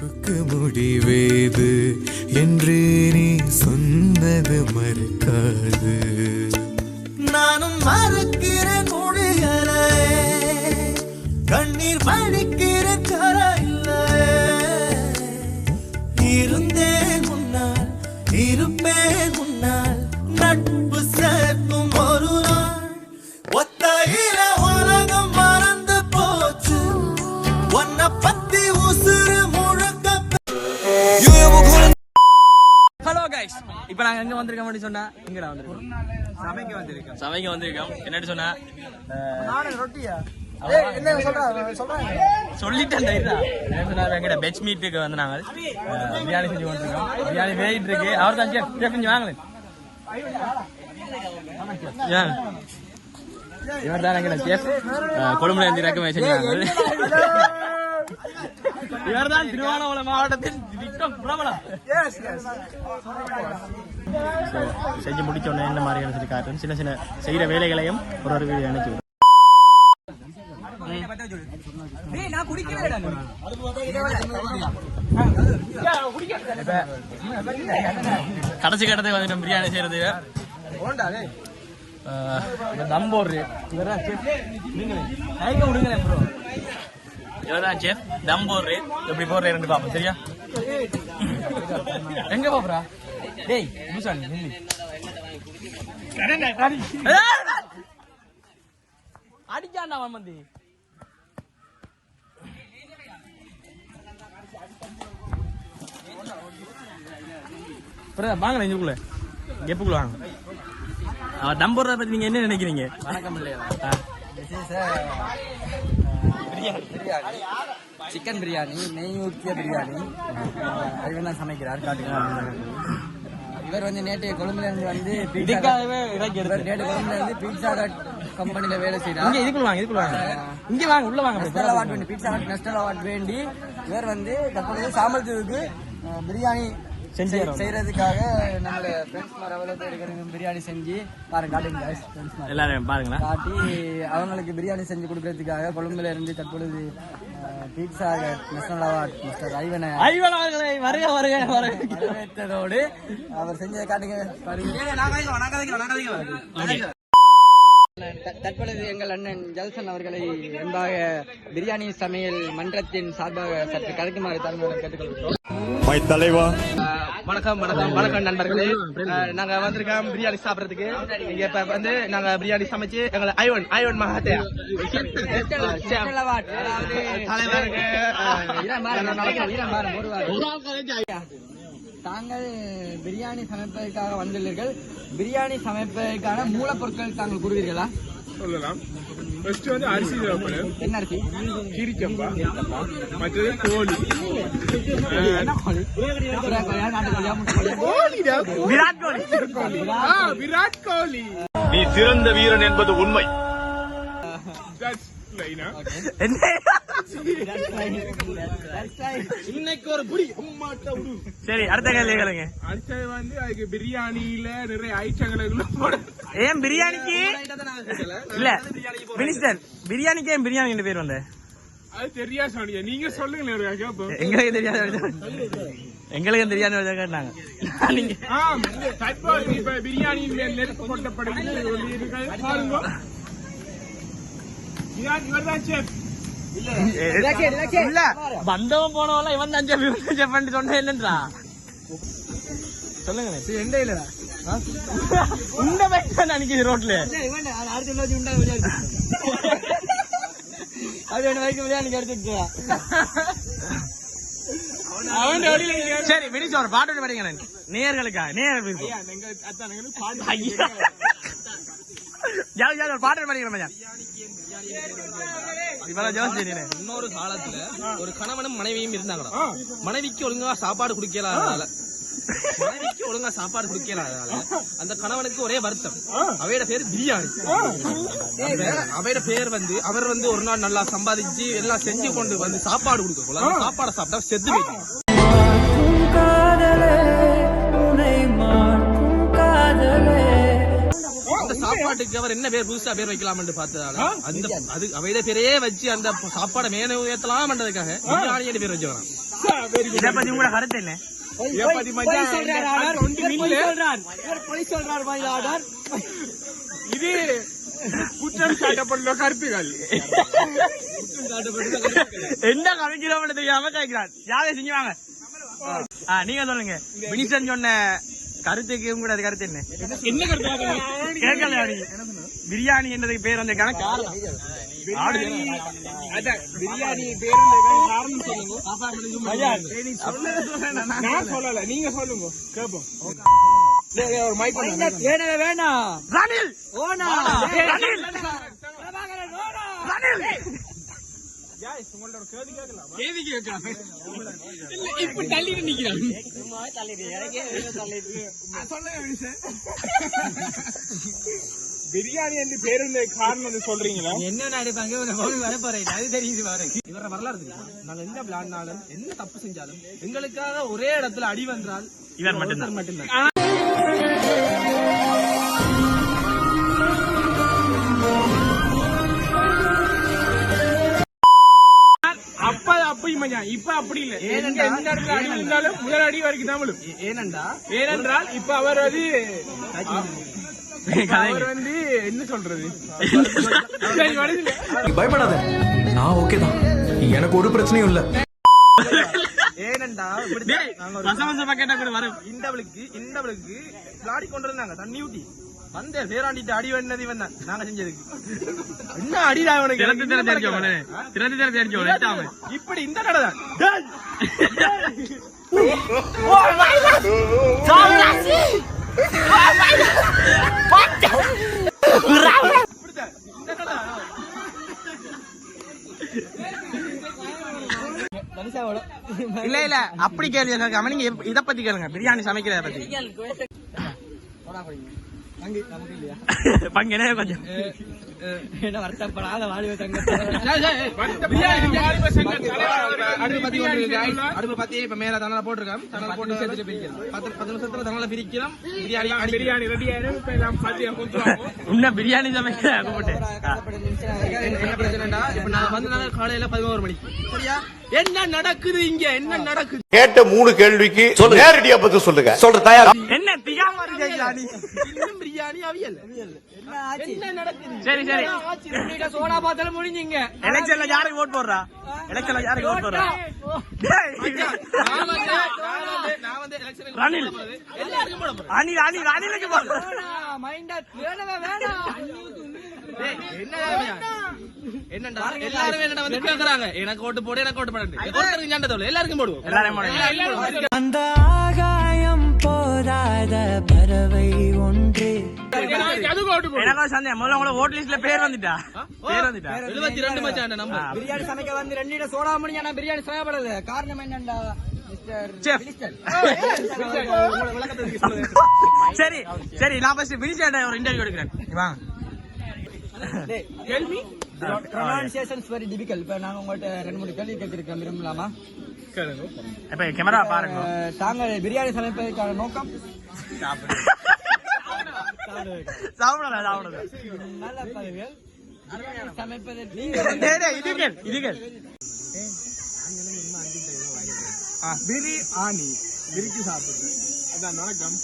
நட்புக்கு முடிவேது என்று நீ சொன்னது மறுக்காது. நானும் மறக்கிறேன் மொழிகளே, கண்ணீர் வடிக்கிற கரையில்ல. இருந்தேன் முன்னால், இருப்பேன் முன்னால், நட்பு சேர்க்கும் ஒரு நாள். ஒத்தையில உலகம் மறந்து போச்சு, உன்னை பத்தி உசுறு முழுக்க. ஹலோ கைஸ், இப்போ நாங்க எங்க வந்திருக்கோம் அப்படின்னு சொன்னா இங்கடா வந்திருக்கோம், சபைக்கு வந்திருக்கோம். என்னன்னு சொன்னா ரொட்டியா சொல்லிட்டேன் என்ன சொன்னா எங்கட பெச் மீட்டுக்கு வந்து நாங்க பிரியாணி செஞ்சு கொண்டிருக்கோம். பிரியாணி வேகிட்டு இருக்கு. அவர் தான் செஞ்சு வாங்கல, இவர் தான் எங்கட சேஃப். கொழும்புல இருந்து இறக்குமே செஞ்சாங்க. இவர் தான் திருவண்ணாமலை மாவட்டத்தின் பிரபலம். செஞ்சு முடிச்சோடனே என்ன மாதிரியான சொல்லி காட்டும், சின்ன சின்ன செய்யற வேலைகளையும் ஒரு வீடியோ நினைச்சு கடைசி கட்டத்தை வந்துட்டு பிரியாணி செய்யறது தம் போடுறது. இவர்தான் சேஃப். தம் போடுறது எப்படி போடுறது ரெண்டு பாப்போம், சரியா? எங்க பாப்புறா டேய் அடிச்சாண்டா அவன் வந்து. வாங்க இதுக்குள்ள கெப்புக்குள்ள வாங்க. அவர் தம் போடுறத பத்தி நீங்க என்ன நினைக்கிறீங்க? வணக்கம் சிக்கன் பிரியாணி, நெய் ஊற்றிய பிரியாணி இவன் தான் சமைக்கிறார். காட்டுங்க. இவர் வந்து நேற்று கொழும்புல இருந்து வந்து நேற்று கொழும்புல இருந்து பீட்சா ஹட் கம்பெனில வேலை செய்யறாங்க. இதுக்குள்ள வாங்க இங்க வாங்க, உள்ள வாங்க. நேஷனல் அவார்ட் வேண்டி, பீட்சா ஹட் நேஷனல் அவார்ட் வேண்டி இவர் வந்து தற்போது சாமர்த்தியத்துக்கு பிரியாணி செய்யறதுக்காக நம்மள ஃப்ரெண்ட்ஸ் மாதிரி அவ்வளவு பேர் இருக்கிறவங்க பிரியாணி செஞ்சு பாருங்க, காட்டுங்க எல்லாரும் பாருங்களா, காட்டி அவங்களுக்கு பிரியாணி செஞ்சு கொடுக்கறதுக்காக கொழும்புல இருந்து தற்பொழுது பீட்சா நேஷனல் அவார்ட் மிஸ்டர் ஐவன் அவர்களை வரவேற்றதோடு அவர் செஞ்ச காட்டுங்க பாருங்க. தற்பொழுது எங்கள் அண்ணன் ஜல்சன் அவர்களை அன்பாக பிரியாணி சமையல் மன்றத்தின் சார்பாக சற்று கலைக்குமாறு தலைமையை கேட்டுக்கொள்கிறோம். வணக்கம் வணக்கம் வணக்கம் நண்பர்களே. நாங்க வந்திருக்கோம் பிரியாணி சாப்பிடறதுக்கு. இங்க இப்ப வந்து நாங்க பிரியாணி சமைச்சு எங்களை ஐவன் மகாத்தே தாங்கள் பிரியாணி சமைப்பதற்காக வந்துள்ளீர்கள். பிரியாணி சமைப்பதற்கான மூலப்பொருட்கள் தாங்கள் கூறுவீர்களா? சொல்லலாம். ஃபர்ஸ்ட் வந்து அரிசி தேவைப்படும். என்ன அரிசி? கீரிச்சம்பா, மற்றது கோழி. விராட் கோலி. நீ சிறந்த வீரன் என்பது உண்மை. இன்னைக்கு ஒரு புடி. சரி, அடுத்த கேள்வி கேளுங்க. அடுத்தது வந்து அதுக்கு பிரியாணியில நிறைய ஐட்டங்களை போட. ஏன் பிரியாணிக்கு இல்ல மினிஸ்டர் பிரியாணிக்கு ஏன் பிரியாணி பேர் வந்த? அது தெரியாது சாமியா, நீங்க சொல்லுங்க. எங்களுக்கு தெரியாது, எங்களுக்கு தெரியாது கேட்டாங்க. நீங்க இப்ப பிரியாணியின் மேல் நெருப்பு கொட்டப்படுகிறது பாருங்க. வந்தவன் போனவெல்லாம் இவன் தான் சொன்ன என்னன்றா சொல்லுங்க. எந்த இல்லடா உண்ட பைக் நினைக்குது ரோட்ல. அது என்ன வைக்க முடியாது எடுத்துட்டு. சரி, மினிச்சு ஒரு பாட்டு படிங்க நேயர்களுக்கா. நேயர்கள் பாட்டு படிக்கிறேன். இன்னொரு காலத்துல ஒரு கணவனும் மனைவியும் இருந்தாங்களா, மனைவிக்கு ஒழுங்கா சாப்பாடு குடிக்கலாதனால அந்த கணவனுக்கு ஒரே வருத்தம். அவையோட பேர் பிரியாணி. அவையோட பேர் வந்து அவர் வந்து ஒரு நாள் நல்லா சம்பாதிச்சு எல்லாம் செஞ்சு கொண்டு வந்து சாப்பாடு கொடுக்க சாப்பாடை சாப்பிட்டா செத்து போயிட்டாங்க. அந்த சாப்பாடு சாப்பாட்டுக்கு அவர் என்ன பேர் புதுசா பேர் வைக்கலாம்னு பார்த்ததால அந்த அது அவையிட பேரையே வச்சு அந்த சாப்பாடை மேல உயர்த்தலாம்ன்றதுக்காக பிரியாணி பேர் வச்சு வரான். இதை பத்தி உங்களோட கருத்து என்ன? இது குற்றம் சாட்டப்பட்ட கருத்துகள். என்ன கணக்கிலோன்னு தெரியாம கேட்கிறான். யாரை செஞ்சுவாங்க? நீங்க சொல்லுங்க. வினிசன் சொன்ன கருத்துக்கு உங்களோட கருத்து என்ன? என்ன கருத்து கேட்கல. பிரியாணி என்றதுக்கு பேர் வந்த காரணம் பிரியாணி பேரு காரணம் சொல்லுங்க. நான் சொல்லல, நீங்க சொல்லுங்க கேப்போம். ஒரு மைக் வேணாம் ரணில் ஓனா இப்ப தள்ளிட்டு நிக்கிறான். பிரியாணி என்று பேரு காரணம் சொல்றீங்களா? என்ன நினைப்பாங்க வர போறேன் அது தெரியுது பாரு. இவர வரலாறு தெரியுமா? நாங்க என்ன விளையாடினாலும் என்ன தப்பு செஞ்சாலும் எங்களுக்காக ஒரே இடத்துல அடி வந்தால் இவர் மட்டும்தான். மட்டும்தான். அப்ப இப்ப அப்படி இல்ல. எந்த இடத்துல அடி விழுந்தாலும் முதல் அடி வரைக்கும் தான் விழும். ஏனென்றால் இப்ப அவர் வந்து என்ன சொல்றது, பயப்படாத, நான் ஓகே தான், எனக்கு ஒரு பிரச்சனையும் இல்ல. ஏனண்டா இந்தவளுக்கு விளையாடி கொண்டிருந்தாங்க தண்ணி ஊட்டி வந்த பேராண்டிட்டு அடி வந்தது இவன் தான் நாங்க செஞ்சதுக்கு. என்ன அடிடா உனக்கு இப்படி இந்த கடைதான் இல்ல இல்ல அப்படி கேள்வி கேட்காம நீங்க இத பத்தி கேளுங்க. பிரியாணி சமைக்கிறத பத்தி பங்கு கொஞ்சம் வருத்தப்படாத வாழ்வு அடுப்பு பத்தி இப்ப மேல தனால போட்டிருக்கோம். தனால போட்டு 10 நிமிஷத்துல தனால பிரிக்கிறோம். பிரியாணி ரெடி ஆயிடும். இப்ப எல்லாம் இன்னும் பிரியாணி சமைக்க என்ன பிரச்சனைடா, இப்ப நான் வந்து காலையில 11 மணிக்கு சரியா என்ன நடக்குது இங்க, என்ன நடக்குது கேட்ட 3 கேள்விக்கு நேரடியா பதில் சொல்லுங்க. சொல்ற தயார் என்ன திகாம பிரியாணி இன்னும் பிரியாணி அவியல் என்ன நடக்குது? சரி சரி சோனா பாத்தல முடிஞ்சீங்க. எலெக்ஷன்ல யாருக்கு ஓட் போடுறா? எலெக்ஷன்ல யாருக்கு ஓட் போடுறா? நான் வந்து எலெக்ஷன் ரணில் எல்லாருக்கும் போட போறேன். அணிலுக்கு போடுறா. என்னடா எல்லாரும் என்னடா வந்து கேக்குறாங்க எனக்கு ஓட்டு போடு எனக்கு ஓட்டு போடு. ஒருத்தருக்கு சண்டை தோல எல்லாருக்கும் போடுவோம். எல்லாரும் அந்த ஆகாயம் போராத பறவை ஒன்று. எனக்கோ சந்தேகம். முதல்ல உங்களோட ஓட் லிஸ்ட்ல பேர் வந்துட்டா 72 மச்சான் நம்பர். பிரியாணி சமைக்க வந்து 2 இட சோடா முடிஞ்சா நான் பிரியாணி சமைக்கப்படல. காரணம் என்னண்டா சரி சரி நான் ஃபர்ஸ்ட் வினிஷ் ஒரு இன்டர்வியூ எடுக்கிறேன். வாங்க. pronunciations very difficult. இப்ப நாங்க உங்கள்ட்ட 2-3 கேள்வி கேட்கிறோம், விரும்பலாமா? இப்ப கேமரா பாருங்க. தாங்கள் பிரியாணி சமைப்பதற்கான நோக்கம்? சாப்பிடல நல்ல பதிவுகள். சமைப்பதற்கு இதுகள் பிரியாணி பிரிச்சு சாப்பிடுறது அதான் வணக்கம்.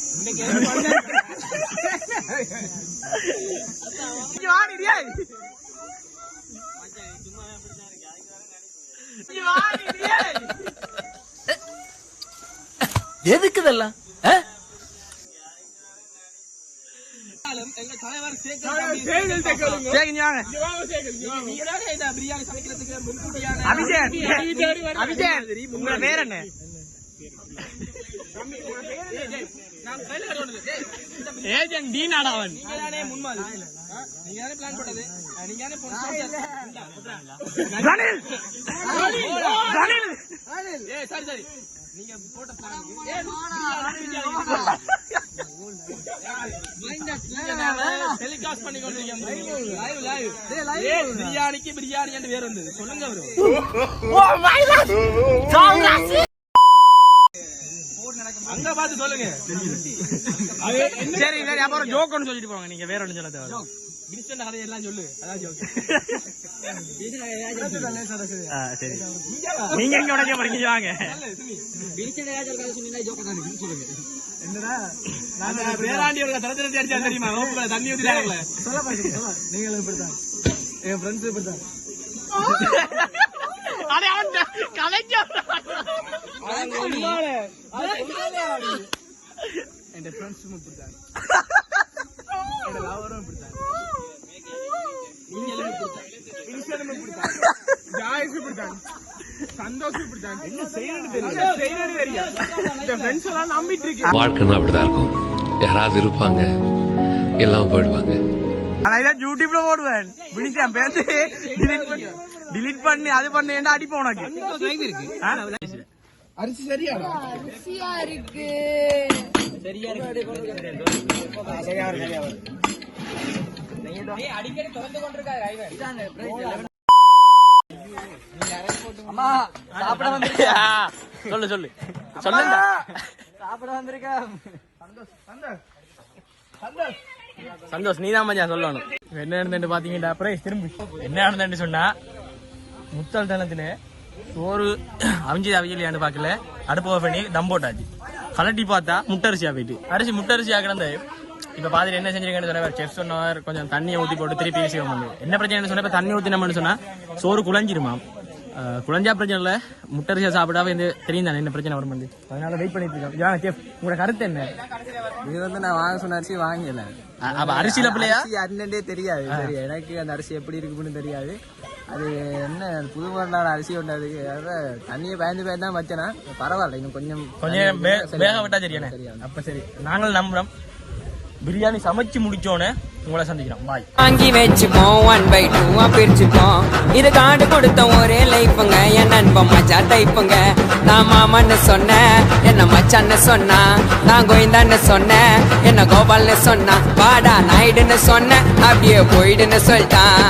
எதுக்கு இதெல்லாம்? எங்க தலைவர் பிரியாணி சமைக்கிறதுக்கு முன்கூட்டியான அபிஷேக் உங்களோட பேர் என்ன? ஏஜென்ட் டீனாடா அவன். நீங்கதானே முன்மாதிரி, நீங்கதானே பிளான் போட்டது, நீங்கதானே சரி நீங்க போட்ட டெலிகாஸ்ட் பண்ணி பிரியாணிக்கு பிரியாணி என்று பேர் வந்தது சொல்லுங்க அங்க பாத்து சொல்லுங்க. சரி சரி அப்புறம் ஜோக் ஒன்று சொல்லிட்டு போங்க. நீங்க வேற ஒன்று சொல்ல தேவை. வினிசன் கதையெல்லாம் சொல்லு அதான் ஜோக்கு சரி நீங்க எங்க உடனே படிக்க வாங்க வேளாண்டியோட தரத்திரத்தை அடிச்சா தெரியுமா ரோப்புல தண்ணி ஊத்திட்டாங்கல்ல நீங்களும் இப்படித்தான் என் ஃப்ரெண்ட்ஸ் இப்படித்தான் அடே அவன் கலைஞர் என் ஃப்ரெண்ட்ஸும் இப்படித்தான் என் லவரும் இப்படித்தான் நீங்களும் இப்படித்தான் இன்ஸ்டாலும் இப்படித்தான் ஜாய்ஸ் இப்படித்தான் சந்தோஷம் இப்படித்தான் என்ன செய்யறது தெரியும் இந்த ஃப்ரெண்ட்ஸ் எல்லாம் நம்பிட்டு இருக்கு வாழ்க்கைன்னா அப்படிதான் இருக்கும் யாராவது இருப்பாங்க எல்லாம் போயிடுவாங்க நான் இதை யூடியூப்ல போடுவேன் வினிஷன் பேசி டிலீட் பண்ணி அது பண்ணேன்டா அடிப்போம் உனக்கு அரிசி சரியாடா ருசியா இருக்கு அடிக்கடி திறந்து கொண்டிருக்காரு அம்மா சாப்பிட வந்திருக்கா சொல்லு சொல்லு சொல்லுங்க சாப்பிட வந்திருக்கா சந்தோஷ் நீதான் மச்சான் சொல்லணும் என்ன நடந்துட்டு பாத்தீங்கன்னா அப்புறம் திரும்பி என்ன நடந்துட்டு சொன்னா முத்தல் தனத்துல சோறு அவியலையான்னு பாக்கல அடுப்பு பண்ணி தம் போட்டாச்சு கலட்டி பார்த்தா முட்டரிசியா போயிட்டு முட்டரிசியா கிடந்து இப்ப பாதிரி என்ன செஞ்சிருக்கேன்னு சொன்ன செஃப் சொன்னவர் கொஞ்சம் தண்ணியை ஊத்தி போட்டு திருப்பி செய்வோம் என்ன பிரச்சனை சொன்னா தண்ணி ஊத்தினோம்னு சொன்னா சோறு குழஞ்சிருமா குழஞ்சா பிரச்சனை இல்ல முட்டரிசியா சாப்பிடாம தெரியும் தானே என்ன பிரச்சனை வரும் அதனால வெயிட் பண்ணிட்டு இருக்கோம் செஃப் உங்களோட கருத்து என்ன இது வந்து நான் வாங்க சொன்ன அரிசி வாங்கல அப்ப அரிசியில பிள்ளையா அண்ணே தெரியாது சரி எனக்கு அந்த அரிசி எப்படி இருக்குன்னு தெரியாது அது என்ன புது மாடலான அரிசி ஒன்று அதுக்கு அதான் தண்ணியை பயந்து தான் வச்சேனா பரவாயில்ல இன்னும் கொஞ்சம் வேக விட்டா தெரியும் அப்ப சரி நாங்கள் நம்புறோம் பிரியாணி சமைச்சு முடிச்சோன்னு உங்களை சந்திக்கிறோம் பாய் வாங்கி வச்சுப்போம் 1/2 பிரிச்சுப்போம் இது காடு கொடுத்த ஒரே லைஃபுங்க என் நண்பன் மச்சா டைப்புங்க நான் மாமன்னு சொன்னேன் என்ன மச்சான்னு சொன்னா நான் கோயந்தான்னு சொன்னேன் என்ன கோபால்னு சொன்னா வாடா நாயுடுன்னு சொன்னேன் அப்படியே போயிடுன்னு சொல்லிட்டான்